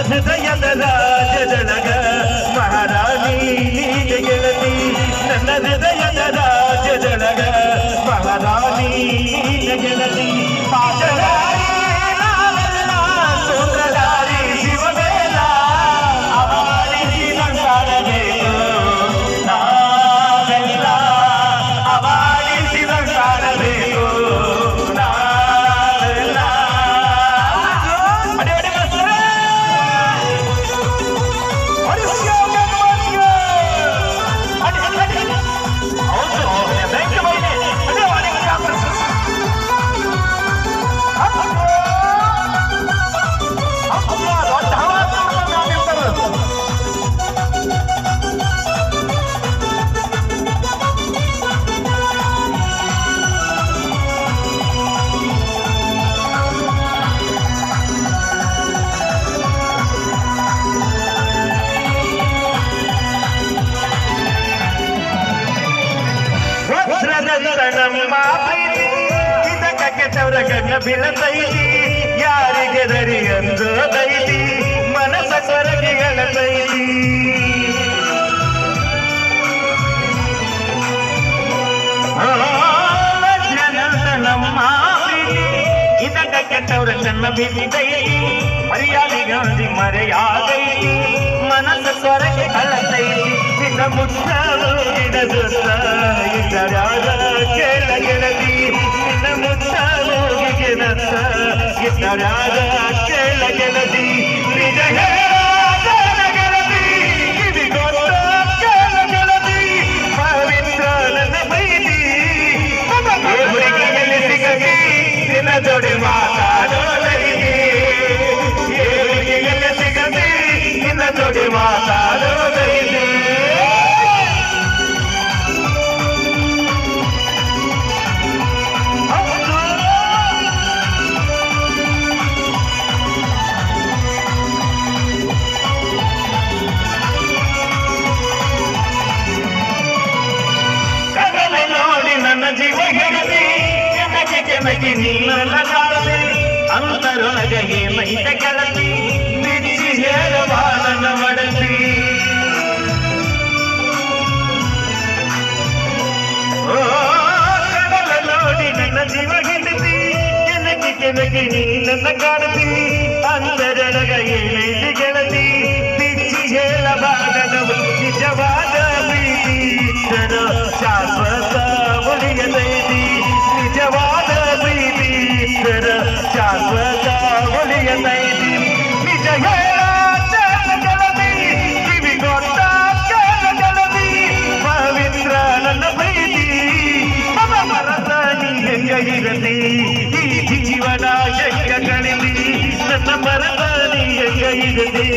ಹೃದಯದ ರಾಜದೊಳಗ ಮಹಾರಾಣಿ ನೀಗೆ ಗೆಳತಿ ನನ್ನ ಹೃದಯದ ರಾಜದೊಳಗ ಮಹಾರಾಣಿ ನೀಗೆ ಗೆಳತಿ ಪಾದದಾರಿ ನಾವೆಲ್ಲ ಸೂತ್ರಧಾರಿ ಶಿವಬೇಲ ಅವಾರಿಸಿ ನಂಗಾಡಬೇಕು ನಾವೆಲ್ಲ ಅವಾರಿಸಿ ನಂಗಾಡಬೇಕು ನಾವೆಲ್ಲ ಅಡಿ ಅಡಿ ನಮ್ಮ ಪ್ರೀತಿ ಇದಕ್ಕ ಕೆಟ್ಟವರ ಕಣ್ಣ ಬೀಳತೈತಿ ಯಾರಿಗೆ ದರಿ ಅಂದೈತಿ ಮನಸ ಕೊರಗಿಗಳತೈತಿ ನಮ್ಮ ಪ್ರೀತಿ ಇದಕ್ಕ ಕೆಟ್ಟವರ ಕಣ್ಣ ಬೀಳತೈತಿ ಮರ್ಯಾದೆ ಗಾಂಧಿ ಮರೆಯಾಗೈತಿ ಮನಸ ಕೊರಗೆ ಕಳತೈತಿ ನಿನ್ನ ಮುಟ್ಟಲು ಗಿಡದುತ್ತ ಇತರಾದ ಕೇಳ ಗೆಳತಿ ನಿನ್ನ ಮುಟ್ಟಲು ಗಿಡದತ್ತ ಇತರಾದ ಕೇಳ ಗೆಳತಿ ನಿಜ ಹೇಳಾದ ಗೆಳತಿ ಕಿವಿಗೊತ್ತ ಕೇಳ ಗೆಳತಿ ಪವಿತ್ರ ನನ್ನ ಪ್ರೀತಿ ಹುಡುಗಿಯಲ್ಲಿ ಸಿಗತಿ ನಿನ್ನ ಜೋಡಿ ಮಾತಾಡೋದೈತಿ ಹುಡುಗಿಯಲ್ಲಿ ಸಿಗತಿ ನಿನ್ನ ಜೋಡಿ ಮಾತಾಡೋದೈತಿ ನನ್ನ ಜೀವ ಗೆಳತಿ ಕೆನಗೆ ಕೆನಗೆ ನೀನಲ್ಲ ಕಾಳತಿ ಅಂತರೊಳಗೆ ಏನೈತೆ ಗೆಳತಿ ಬಿಚ್ಚಿ ಹೇಳಬಾರನ ಮಡತಿ ಓ ಕಡಲ ನೋಡಿ ನನ್ನ ಜೀವ ಗೆಳತಿ ಕೆನಗೆ ಕೆನಗೆ ನೀನಲ್ಲ ಕಾಳತಿ ಅಂತರೊಳಗೆ ಏನೈತೆ ಗೆಳತಿ ಬಿಚ್ಚಿ ಹೇಳಬಾರನ ನಿಜವಾದ ಪ್ರೀತಿ ಶಾಶ್ವತ ಉಳಿಯದೈತಿ ನಿಜವಾದ ಪ್ರೀತಿ ಶಾಶ್ವತ ಉಳಿಯದೈತಿ ನಿಜ ಹೇಳ ಗೆಳತಿ ಕಿವಿಗೊತ್ತ ಗೆಳತಿ ಪವಿತ್ರ ನನ್ನ ಪ್ರೀತಿ ಮರತ ನೀ ಹೆಂಗ ಇರಲಿ ಈ ಜೀವನ ಹೆಂಗ ಕಳಿಲಿ ನನ್ನ ಮರತ ನೀ ಹೆಂಗ ಇರಲಿ